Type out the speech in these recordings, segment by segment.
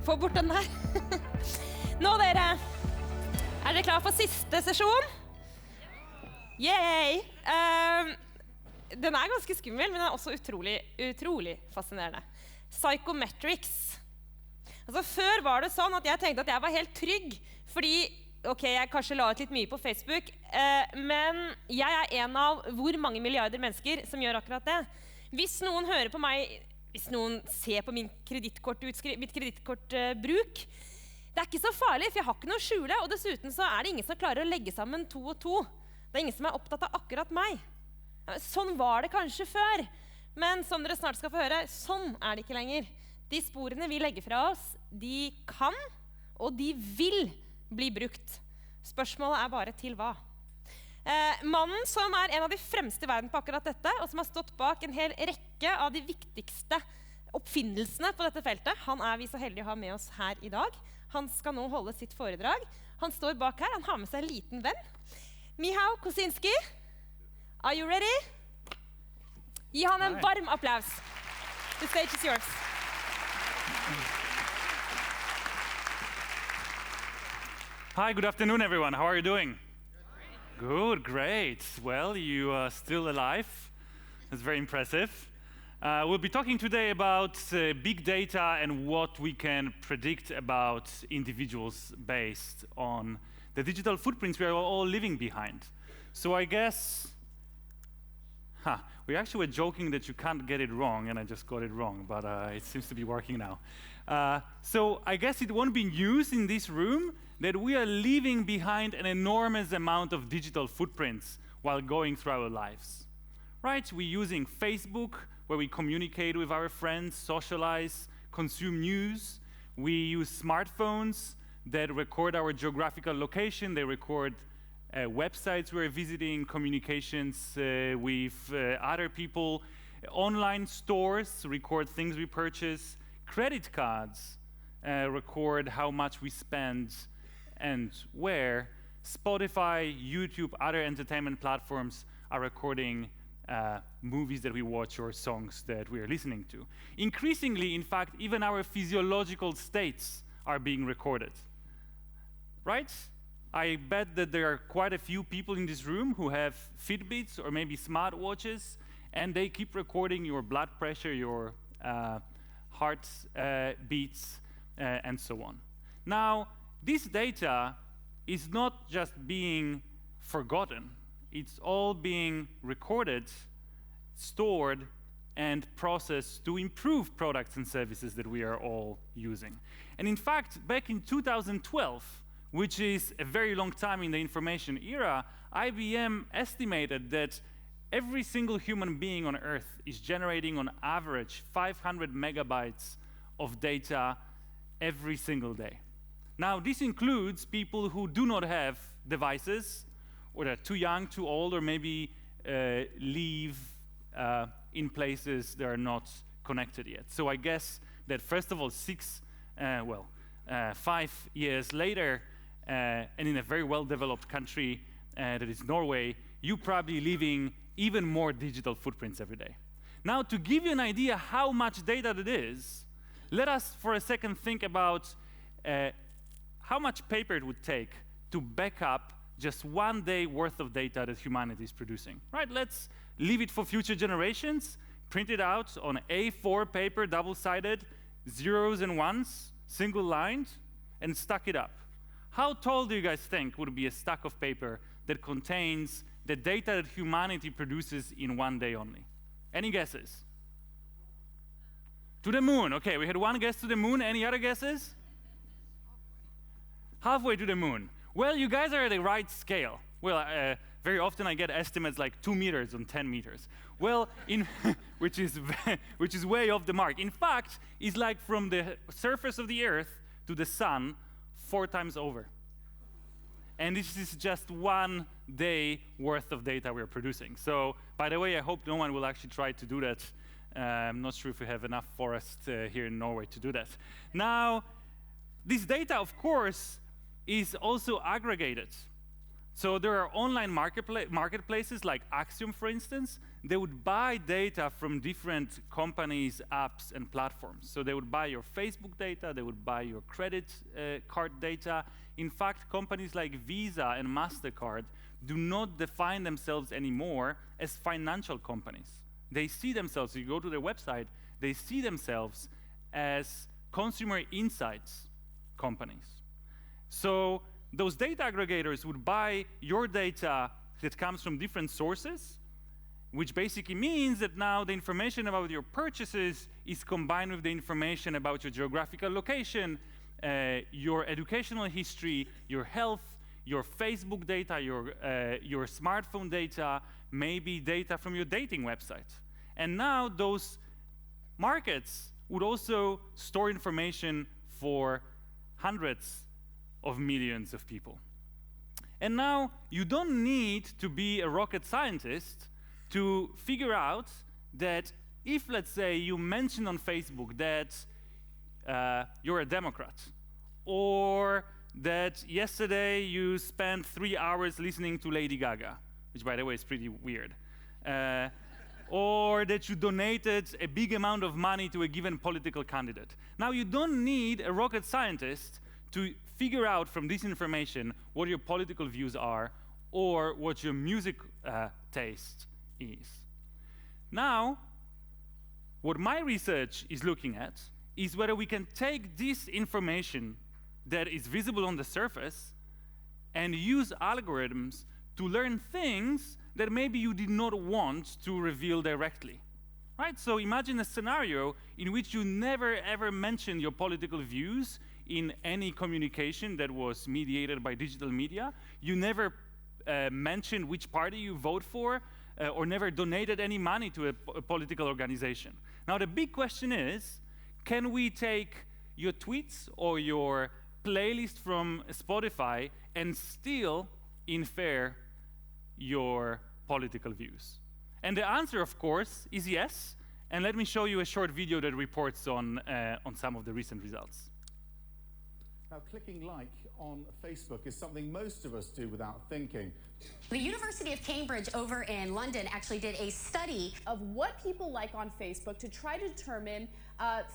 Få bort den der. Nå dere, dere klar for siste sesjon? Yay! Den ganske skummel, men den også utrolig fascinerende. Psychometrics. Altså, før var det sånn at jeg tenkte at jeg var helt trygg, fordi ok, jeg kanskje la ut litt mye på Facebook, men jeg en av hvor mange milliarder mennesker som gjør akkurat det. Hvis noen hører på meg, hvis noen ser på mitt kredittkortbruk, det ikke så farlig, for jeg har ikke noe å skjule, og dessuten så det ingen som klarer å legge sammen 2 og 2. Det ingen som opptatt av akkurat meg. Sånn var det kanskje før, men som dere snart skal få høre, sånn det ikke lenger. De sporene vi legger fra oss, de kan, og de vil bli brukt. Spørsmålet bare til hva. Mannen som en av de fremste i verden på akkurat dette, og som har stått bak en hel rekke av de viktigste oppfinnelsene på dette feltet, han vi så heldige å ha med oss her i dag. Han skal nå holde sitt foredrag. Han står bak her, han har med seg en liten venn. Michal, Kosinski, are you ready? Gi han en varm applaus. The stage is yours. Hi, good afternoon, everyone. How are you doing? Good, great. Well, you are still alive. That's very impressive. We'll be talking today about big data and what we can predict about individuals based on the digital footprints we are all living behind. So I guess, we actually were joking that you can't get it wrong, and I just got it wrong, but it seems to be working now. So I guess it won't be news in this room that we are leaving behind an enormous amount of digital footprints while going through our lives. Right? We're using Facebook, where we communicate with our friends, socialize, consume news. We use smartphones that record our geographical location. They record websites we're visiting, communications with other people. Online stores record things we purchase. Credit cards record how much we spend and where. Spotify, YouTube, other entertainment platforms are recording movies that we watch or songs that we are listening to. Increasingly, in fact, even our physiological states are being recorded. Right? I bet that there are quite a few people in this room who have Fitbits or maybe smartwatches, and they keep recording your blood pressure, your heart beats, and so on. Now, this data is not just being forgotten. It's all being recorded, stored, and processed to improve products and services that we are all using. And in fact, back in 2012, which is a very long time in the information era, IBM estimated that every single human being on Earth is generating on average 500 megabytes of data every single day. Now, this includes people who do not have devices, or they're too young, too old, or maybe live in places that are not connected yet. So I guess that first of all, 5 years later, and in a very well-developed country that is Norway, you're probably leaving even more digital footprints every day. Now, to give you an idea how much data that is, let us for a second think about how much paper it would take to back up just 1 day worth of data that humanity is producing. Right? Let's leave it for future generations, print it out on A4 paper, double-sided, zeros and ones, single-lined, and stack it up. How tall do you guys think would be a stack of paper that contains the data that humanity produces in 1 day only? Any guesses? To the moon. Okay, we had one guess to the moon. Any other guesses? Halfway to the moon. Well, you guys are at the right scale. Well, very often I get estimates like 2 meters on 10 meters. Well, which is way off the mark. In fact, it's like from the surface of the Earth to the sun 4 times over. And this is just 1 day worth of data we're producing. So, by the way, I hope no one will actually try to do that. I'm not sure if we have enough forest here in Norway to do that. Now, this data, of course, is also aggregated. So there are online marketplaces like Axiom, for instance, they would buy data from different companies, apps, and platforms. So they would buy your Facebook data, they would buy your credit card data. In fact, companies like Visa and MasterCard do not define themselves anymore as financial companies. They see themselves, you go to their website, they see themselves as consumer insights companies. So those data aggregators would buy your data that comes from different sources, which basically means that now the information about your purchases is combined with the information about your geographical location, your educational history, your health, your Facebook data, your smartphone data, maybe data from your dating website. And now those markets would also store information for hundreds of millions of people. And now you don't need to be a rocket scientist to figure out that if, let's say, you mention on Facebook that you're a Democrat, or that yesterday you spent 3 hours listening to Lady Gaga, which, by the way, is pretty weird, or that you donated a big amount of money to a given political candidate. Now, you don't need a rocket scientist to figure out from this information what your political views are or what your music taste is. Now, what my research is looking at is whether we can take this information that is visible on the surface and use algorithms to learn things that maybe you did not want to reveal directly. Right? So imagine a scenario in which you never ever mentioned your political views in any communication that was mediated by digital media. You never mentioned which party you vote for, or never donated any money to a political organization. Now the big question is, can we take your tweets or your playlist from Spotify and still infer your political views? And the answer, of course, is yes. And let me show you a short video that reports on some of the recent results. Now, clicking like on Facebook is something most of us do without thinking. The University of Cambridge over in London actually did a study of what people like on Facebook to try to determine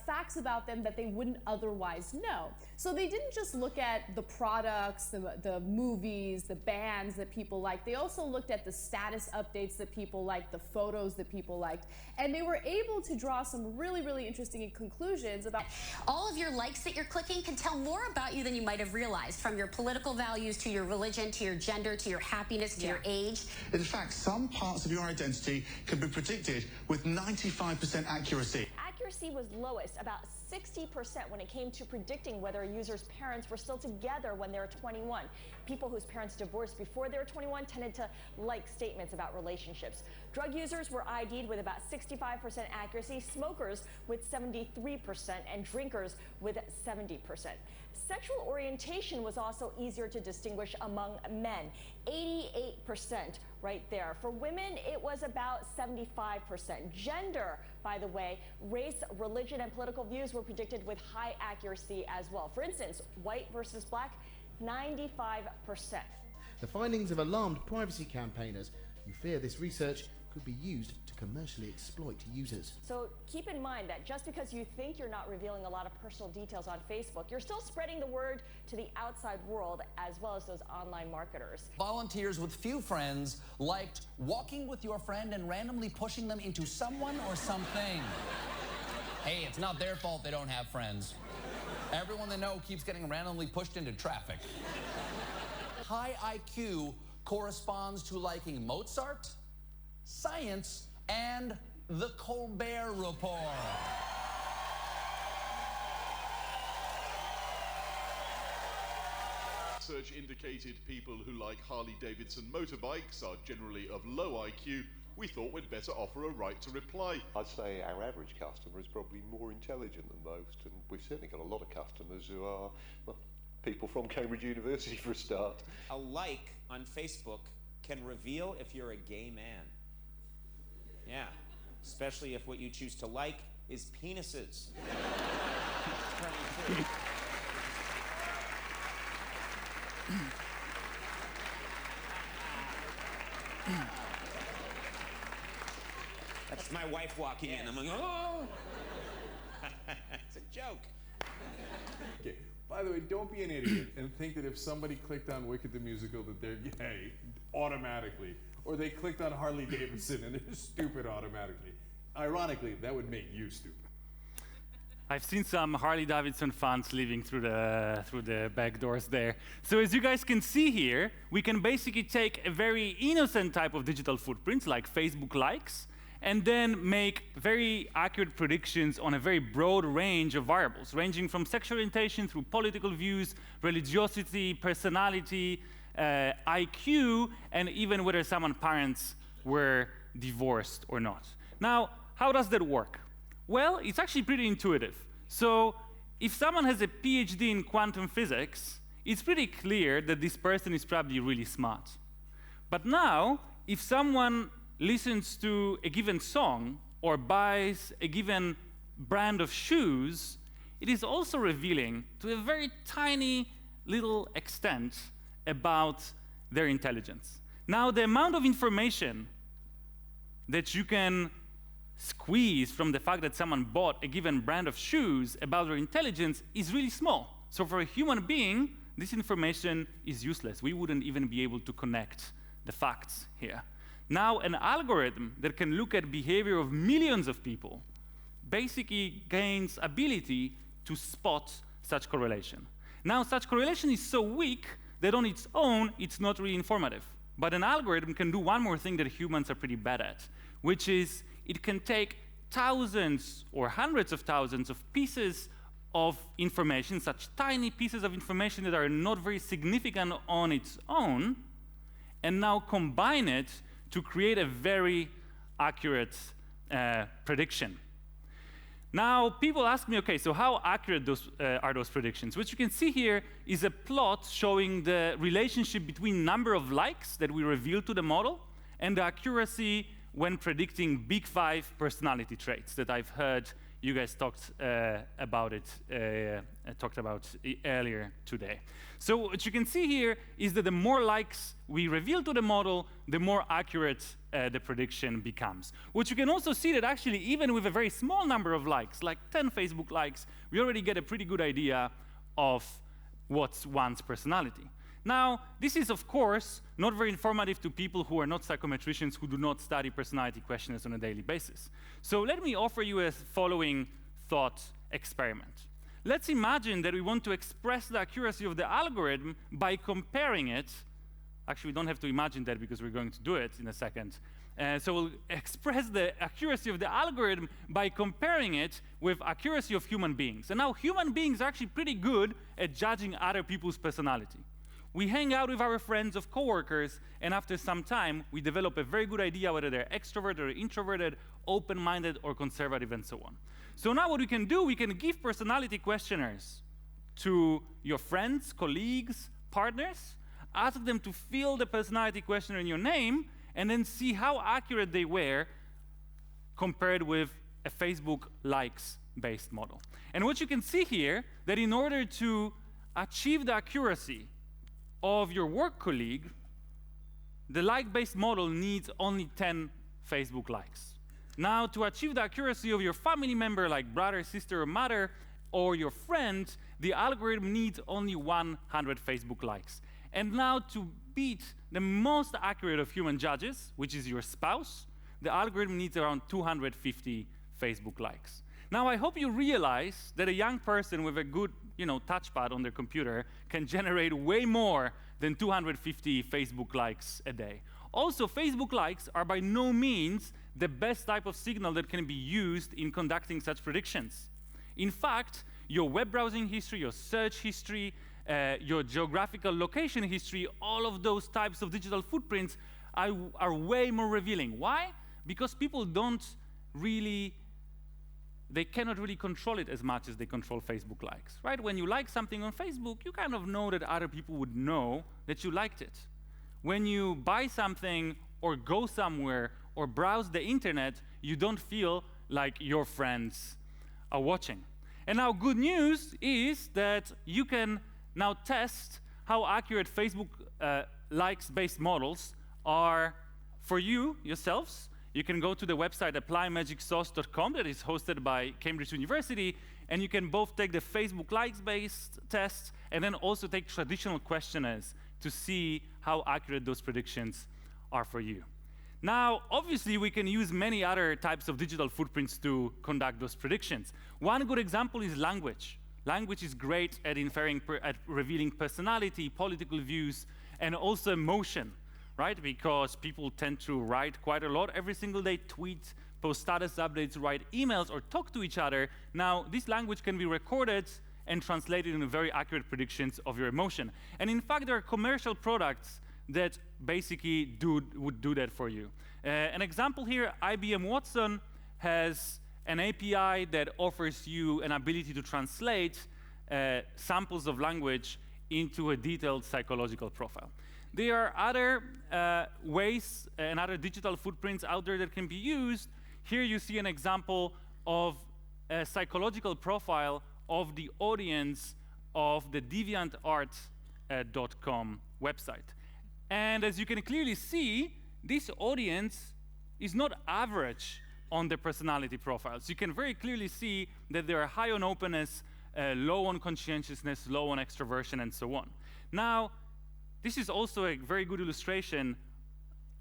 facts about them that they wouldn't otherwise know. So they didn't just look at the products, the movies, the bands that people like. They also looked at the status updates that people liked, the photos that people liked, and they were able to draw some really, really interesting conclusions about all of your likes that you're clicking can tell more about you than you might have realized, from your political values to your religion to your gender to your happiness to your age. In fact, some parts of your identity can be predicted with 95% accuracy. Accuracy was lowest, about 60%, when it came to predicting whether a user's parents were still together when they were 21. People whose parents divorced before they were 21 tended to like statements about relationships. Drug users were ID'd with about 65% accuracy, smokers with 73%, and drinkers with 70%. Sexual orientation was also easier to distinguish among men, 88% right there. For women, it was about 75%. Gender, by the way, race, religion, and political views were predicted with high accuracy as well. For instance, white versus black, 95%. The findings have alarmed privacy campaigners who fear this research could be used to commercially exploit users. So keep in mind that just because you think you're not revealing a lot of personal details on Facebook, you're still spreading the word to the outside world as well as those online marketers. Volunteers with few friends liked walking with your friend and randomly pushing them into someone or something. Hey, it's not their fault they don't have friends. Everyone they know keeps getting randomly pushed into traffic. High IQ corresponds to liking Mozart, science, and the Colbert Report. Research indicated people who like Harley-Davidson motorbikes are generally of low IQ. We thought we'd better offer a right to reply. I'd say our average customer is probably more intelligent than most, and we've certainly got a lot of customers who are, well, people from Cambridge University for a start. A like on Facebook can reveal if you're a gay man. Yeah, especially if what you choose to like is penises. It's my wife walking in. I'm like, oh! It's a joke. Okay. By the way, don't be an idiot and think that if somebody clicked on Wicked the Musical that they're gay automatically, or they clicked on Harley Davidson and they're stupid automatically. Ironically, that would make you stupid. I've seen some Harley Davidson fans leaving through the back doors there. So as you guys can see here, we can basically take a very innocent type of digital footprints like Facebook likes, and then make very accurate predictions on a very broad range of variables, ranging from sexual orientation through political views, religiosity, personality, IQ, and even whether someone's parents were divorced or not. Now, how does that work? Well, it's actually pretty intuitive. So if someone has a PhD in quantum physics, it's pretty clear that this person is probably really smart. But now, if someone listens to a given song or buys a given brand of shoes, it is also revealing to a very tiny little extent about their intelligence. Now, the amount of information that you can squeeze from the fact that someone bought a given brand of shoes about their intelligence is really small. So for a human being, this information is useless. We wouldn't even be able to connect the facts here. Now, an algorithm that can look at behavior of millions of people basically gains ability to spot such correlation. Now, such correlation is so weak that on its own, it's not really informative. But an algorithm can do one more thing that humans are pretty bad at, which is it can take thousands or hundreds of thousands of pieces of information, such tiny pieces of information that are not very significant on its own, and now combine it to create a very accurate prediction. Now, people ask me, okay, so how accurate are those predictions? What you can see here is a plot showing the relationship between number of likes that we reveal to the model and the accuracy when predicting big 5 personality traits that I've heard you guys talked about earlier today. So what you can see here is that the more likes we reveal to the model, the more accurate the prediction becomes. What you can also see that actually even with a very small number of likes, like 10 Facebook likes, we already get a pretty good idea of what's one's personality. Now, this is, of course, not very informative to people who are not psychometricians who do not study personality questionnaires on a daily basis. So let me offer you a following thought experiment. Let's imagine that we want to express the accuracy of the algorithm by comparing it. Actually, we don't have to imagine that because we're going to do it in a second. So we'll express the accuracy of the algorithm by comparing it with accuracy of human beings. And now human beings are actually pretty good at judging other people's personality. We hang out with our friends of coworkers, and after some time, we develop a very good idea whether they're extroverted or introverted, open-minded or conservative, and so on. So now what we can do, we can give personality questionnaires to your friends, colleagues, partners, ask them to fill the personality questionnaire in your name, and then see how accurate they were compared with a Facebook likes-based model. And what you can see here, that in order to achieve the accuracy of your work colleague, the like-based model needs only 10 Facebook likes. Now, to achieve the accuracy of your family member, like brother, sister, or mother, or your friend, the algorithm needs only 100 Facebook likes. And now, to beat the most accurate of human judges, which is your spouse, the algorithm needs around 250 Facebook likes. Now, I hope you realize that a young person with a good, touchpad on their computer can generate way more than 250 Facebook likes a day. Also, Facebook likes are by no means the best type of signal that can be used in conducting such predictions. In fact, your web browsing history, your search history, your geographical location history, all of those types of digital footprints are way more revealing. Why? Because people they cannot really control it as much as they control Facebook likes, right? When you like something on Facebook, you kind of know that other people would know that you liked it. When you buy something or go somewhere or browse the internet, you don't feel like your friends are watching. And now good news is that you can now test how accurate Facebook likes-based models are for you, yourselves. you can go to the website applymagicsauce.com that is hosted by Cambridge University, and you can both take the Facebook likes-based test and then also take traditional questionnaires to see how accurate those predictions are for you. Now, obviously, we can use many other types of digital footprints to conduct those predictions. One good example is language. Language is great at at revealing personality, political views, and also emotion, right? Because people tend to write quite a lot every single day, tweet, post status updates, write emails, or talk to each other. Now, this language can be recorded and translated into very accurate predictions of your emotion. And in fact, there are commercial products that basically would do that for you. An example here, IBM Watson has an API that offers you an ability to translate samples of language into a detailed psychological profile. There are other ways and other digital footprints out there that can be used. Here you see an example of a psychological profile of the audience of the DeviantArt.com website. And as you can clearly see, this audience is not average on the personality profiles. You can very clearly see that they are high on openness, low on conscientiousness, low on extroversion, and so on. Now, this is also a very good illustration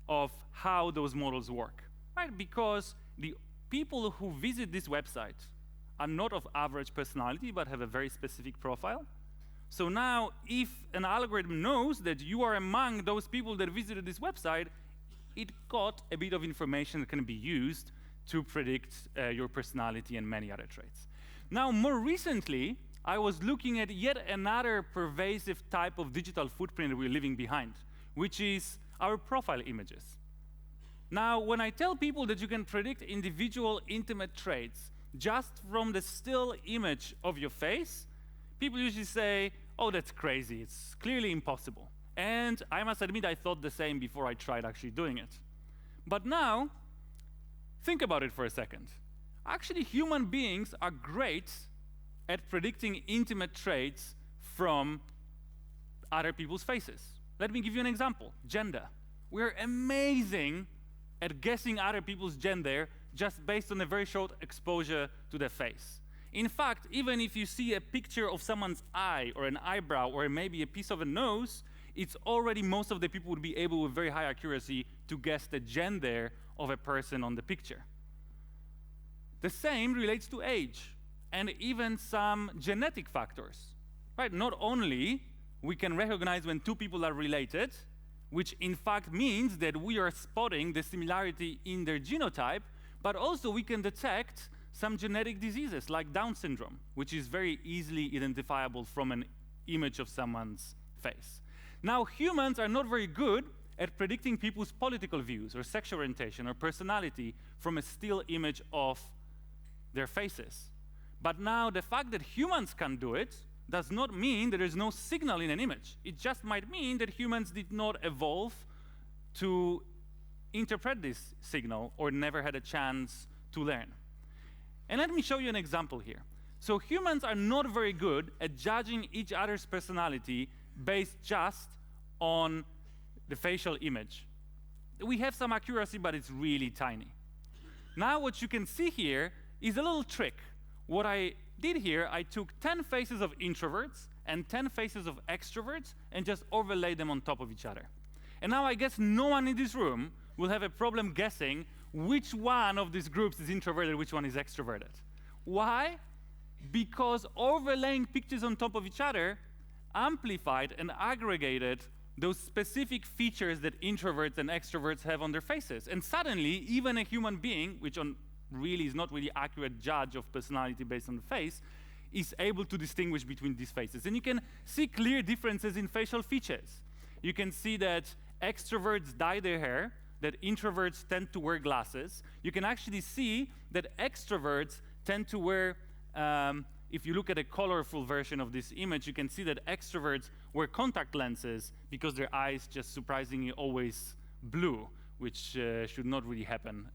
of how those models work, right? Because the people who visit this website are not of average personality, but have a very specific profile. So now, if an algorithm knows that you are among those people that visited this website, it got a bit of information that can be used to predict your personality and many other traits. Now, more recently, I was looking at yet another pervasive type of digital footprint that we're leaving behind, which is our profile images. Now, when I tell people that you can predict individual intimate traits just from the still image of your face, people usually say, oh, that's crazy, it's clearly impossible. And I must admit, I thought the same before I tried actually doing it. But now, think about it for a second. Actually, human beings are great at predicting intimate traits from other people's faces. Let me give you an example, gender. We're amazing at guessing other people's gender just based on a very short exposure to their face. In fact, even if you see a picture of someone's eye or an eyebrow or maybe a piece of a nose, it's already most of the people would be able with very high accuracy to guess the gender of a person on the picture. The same relates to age and even some genetic factors, right? Not only we can recognize when two people are related, which in fact means that we are spotting the similarity in their genotype, but also we can detect some genetic diseases like Down syndrome, which is very easily identifiable from an image of someone's face. Now, humans are not very good at predicting people's political views or sexual orientation or personality from a still image of their faces. But now, the fact that humans can do it does not mean that there's no signal in an image. It just might mean that humans did not evolve to interpret this signal or never had a chance to learn. And let me show you an example here. So humans are not very good at judging each other's personality based just on the facial image. We have some accuracy, but it's really tiny. Now what you can see here is a little trick. What I did here, I took 10 faces of introverts and 10 faces of extroverts and just overlaid them on top of each other. And now I guess no one in this room will have a problem guessing which one of these groups is introverted, which one is extroverted. Why? Because overlaying pictures on top of each other amplified and aggregated those specific features that introverts and extroverts have on their faces. And suddenly, even a human being, which really is not really accurate judge of personality based on the face, is able to distinguish between these faces. And you can see clear differences in facial features. You can see that extroverts dye their hair, that introverts tend to wear glasses. You can actually see that extroverts tend to wear, if you look at a colorful version of this image, you can see that extroverts wear contact lenses because their eyes just surprisingly always blue, which should not really happen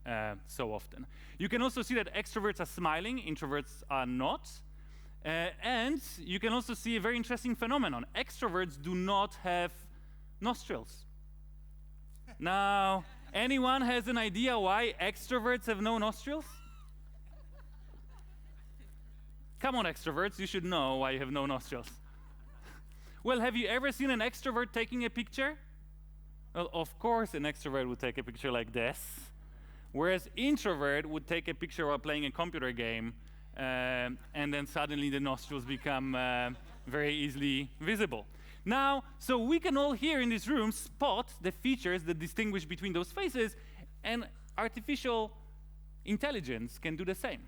so often. You can also see that extroverts are smiling, introverts are not. And you can also see a very interesting phenomenon. Extroverts do not have nostrils. Now, Anyone has an idea why extroverts have no nostrils? Come on, extroverts, you should know why you have no nostrils. Well, have you ever seen an extrovert taking a picture? Well, of course an extrovert would take a picture like this, whereas introvert would take a picture while playing a computer game, and then suddenly the nostrils become very easily visible. Now, so we can all here in this room spot the features that distinguish between those faces, and artificial intelligence can do the same.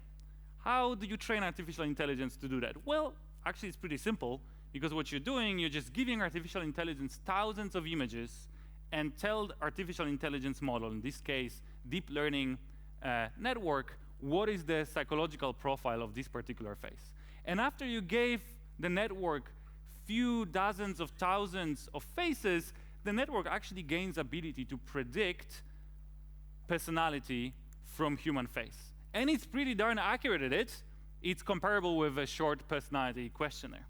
How do you train artificial intelligence to do that? Well, actually it's pretty simple, because what you're doing, you're just giving artificial intelligence thousands of images and tell the artificial intelligence model, in this case, deep learning network, what is the psychological profile of this particular face. And after you gave the network few dozens of thousands of faces, the network actually gains ability to predict personality from human face. And it's pretty darn accurate at it. It's comparable with a short personality questionnaire.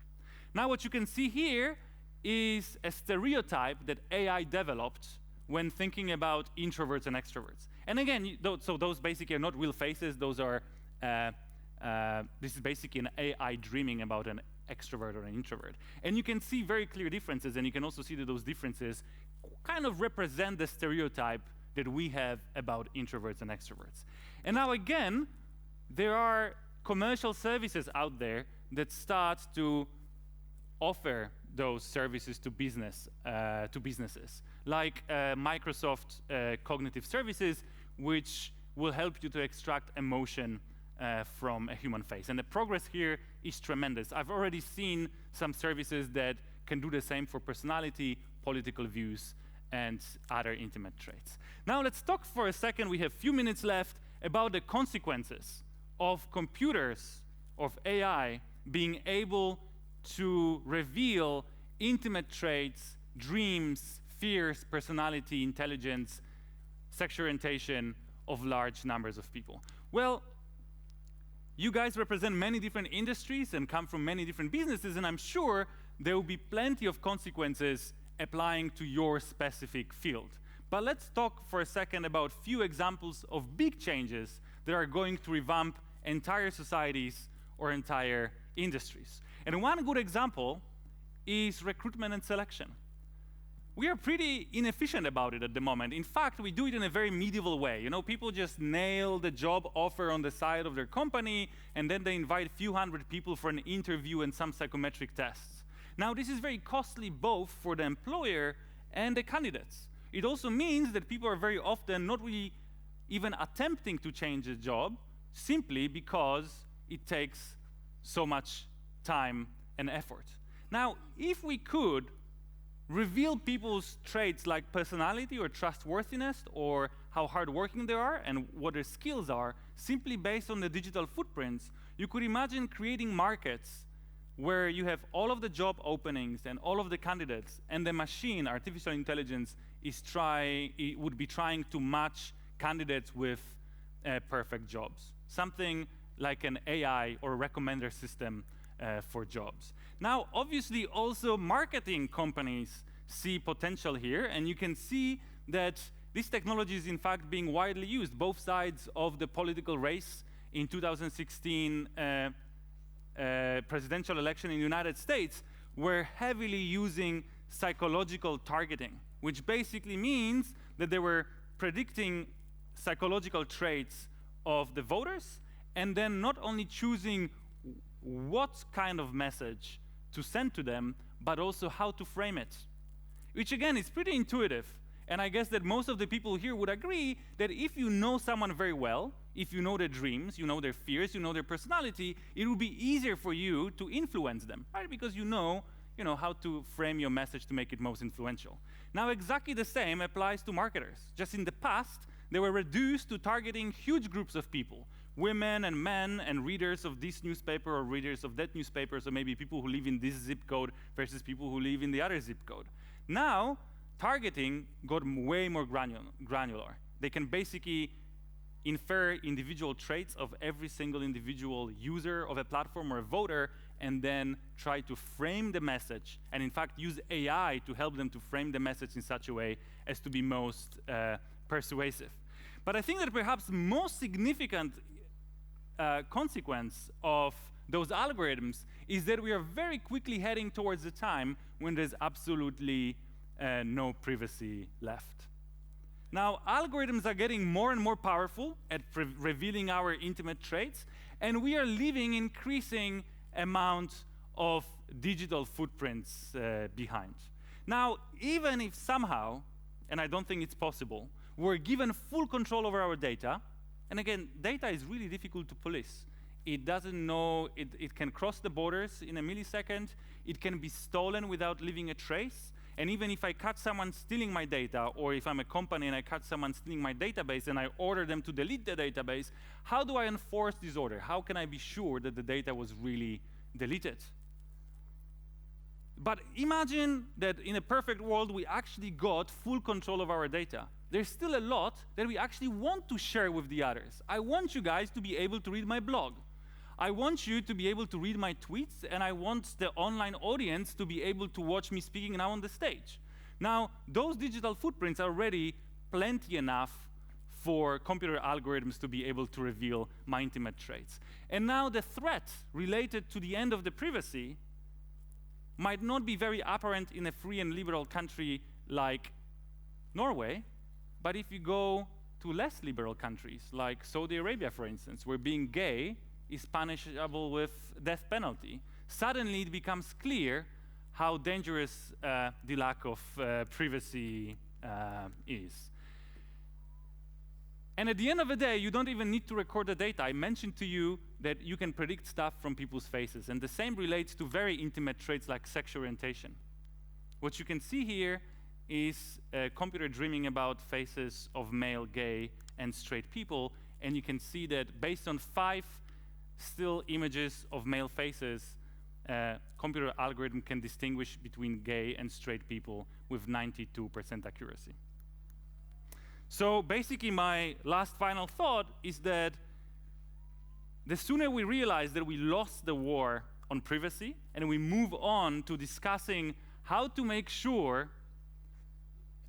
Now what you can see here is a stereotype that AI developed when thinking about introverts and extroverts. And again, so those basically are not real faces. Those are, this is basically an AI dreaming about an extrovert or an introvert. And you can see very clear differences, and you can also see that those differences kind of represent the stereotype that we have about introverts and extroverts. And now again, there are commercial services out there that start to offer those services to businesses, like Microsoft Cognitive Services, which will help you to extract emotion from a human face. And the progress here is tremendous. I've already seen some services that can do the same for personality, political views, and other intimate traits. Now let's talk for a second, we have a few minutes left, about the consequences of computers, of AI, being able to reveal intimate traits, dreams, fears, personality, intelligence, sexual orientation of large numbers of people. Well, you guys represent many different industries and come from many different businesses, and I'm sure there will be plenty of consequences applying to your specific field. But let's talk for a second about few examples of big changes that are going to revamp entire societies or entire industries. And one good example is recruitment and selection. We are pretty inefficient about it at the moment. In fact, we do it in a very medieval way. You know, people just nail the job offer on the side of their company, and then they invite a few hundred people for an interview and some psychometric tests. Now, this is very costly both for the employer and the candidates. It also means that people are very often not really even attempting to change a job, simply because it takes so much time and effort. Now, if we could reveal people's traits like personality or trustworthiness or how hardworking they are and what their skills are, simply based on the digital footprints, you could imagine creating markets where you have all of the job openings and all of the candidates, and the machine, artificial intelligence, would be trying to match candidates with perfect jobs. Something like an AI or a recommender system for jobs. Now, obviously, also marketing companies see potential here, and you can see that this technology is in fact being widely used. Both sides of the political race in 2016 presidential election in the United States were heavily using psychological targeting, which basically means that they were predicting psychological traits of the voters, and then not only choosing what kind of message to send to them, but also how to frame it. Which again is pretty intuitive. And I guess that most of the people here would agree that if you know someone very well, if you know their dreams, you know their fears, you know their personality, it will be easier for you to influence them, right? Because you know how to frame your message to make it most influential. Now, exactly the same applies to marketers. Just in the past, they were reduced to targeting huge groups of people, women and men and readers of this newspaper or readers of that newspaper, so maybe people who live in this zip code versus people who live in the other zip code. Now, targeting got way more granular. They can basically infer individual traits of every single individual user of a platform or a voter, and then try to frame the message, and in fact use AI to help them to frame the message in such a way as to be most persuasive. But I think that perhaps the most significant consequence of those algorithms is that we are very quickly heading towards a time when there's absolutely no privacy left. Now, algorithms are getting more and more powerful at revealing our intimate traits, and we are leaving increasing amount of digital footprints behind. Now, even if somehow, and I don't think it's possible, we're given full control over our data, and again, data is really difficult to police. It doesn't know, it can cross the borders in a millisecond, it can be stolen without leaving a trace, and even if I catch someone stealing my data, or if I'm a company and I catch someone stealing my database and I order them to delete the database, how do I enforce this order? How can I be sure that the data was really deleted? But imagine that in a perfect world, we actually got full control of our data. There's still a lot that we actually want to share with the others. I want you guys to be able to read my blog. I want you to be able to read my tweets, and I want the online audience to be able to watch me speaking now on the stage. Now, those digital footprints are already plenty enough for computer algorithms to be able to reveal my intimate traits. And now the threat related to the end of the privacy might not be very apparent in a free and liberal country like Norway, but if you go to less liberal countries like Saudi Arabia, for instance, where being gay is punishable with death penalty, suddenly it becomes clear how dangerous the lack of privacy is. And at the end of the day, you don't even need to record the data. I mentioned to you that you can predict stuff from people's faces, and the same relates to very intimate traits like sexual orientation. What you can see here is a computer dreaming about faces of male, gay, and straight people, and you can see that based on 5 still images of male faces, computer algorithm can distinguish between gay and straight people with 92% accuracy. So basically my last final thought is that the sooner we realize that we lost the war on privacy and we move on to discussing how to make sure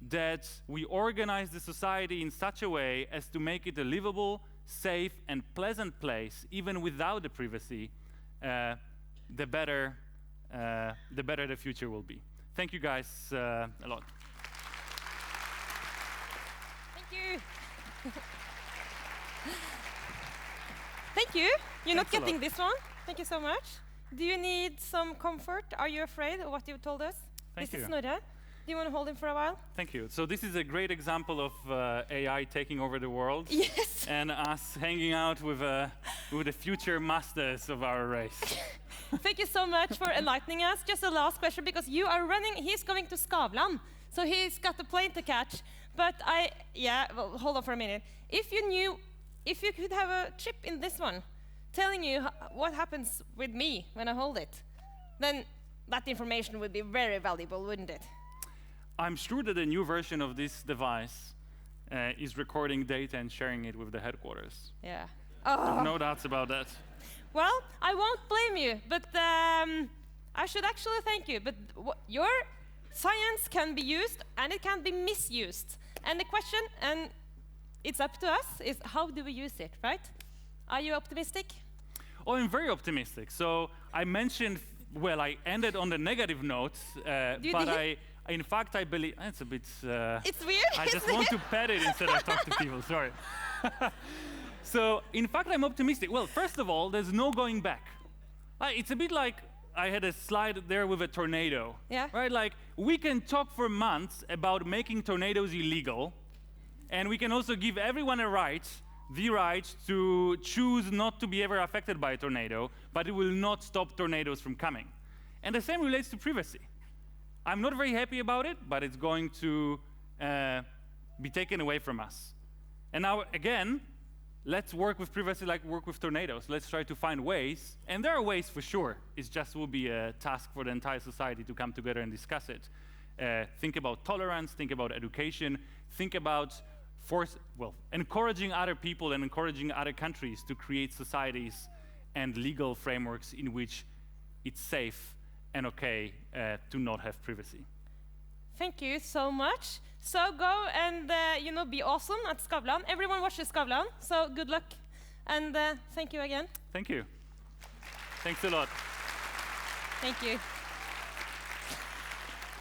that we organize the society in such a way as to make it a livable, safe, and pleasant place, even without the privacy, the better the future will be. Thank you guys a lot. Thank you. Thank you. You're not getting this one. Thank you so much. Do you need some comfort? Are you afraid of what you told us? Thank you. This is Snorre. Do you want to hold him for a while? Thank you. So this is a great example of AI taking over the world. Yes. And us hanging out with the future masters of our race. Thank you so much for enlightening us. Just a last question, because you are running, he's going to Skavlan, so he's got a plane to catch. But well, hold on for a minute. If you could have a chip in this one, telling you what happens with me when I hold it, then that information would be very valuable, wouldn't it? I'm sure that a new version of this device is recording data and sharing it with the headquarters. Yeah. No doubts about that. Well, I won't blame you, but I should actually thank you. But your science can be used and it can be misused. And the question, and it's up to us, is how do we use it, right? Are you optimistic? Oh, I'm very optimistic. So I mentioned, well, I ended on the negative note, but in fact, I believe, it's a bit... it's weird, I just want to pet it instead of talk to people, sorry. So, in fact, I'm optimistic. Well, first of all, there's no going back. It's a bit like I had a slide there with a tornado. Yeah. Right, like, we can talk for months about making tornadoes illegal, and we can also give everyone the right to choose not to be ever affected by a tornado, but it will not stop tornadoes from coming. And the same relates to privacy. I'm not very happy about it, but it's going to be taken away from us. And now, again, let's work with privacy like we work with tornadoes. Let's try to find ways, and there are ways for sure. It just will be a task for the entire society to come together and discuss it. Think about tolerance, think about education, think about encouraging other people and encouraging other countries to create societies and legal frameworks in which it's safe and okay to not have privacy. Thank you so much. So go and be awesome at Skavlan. Everyone watches Skavlan, so good luck. And thank you again. Thank you. Thanks a lot. Thank you.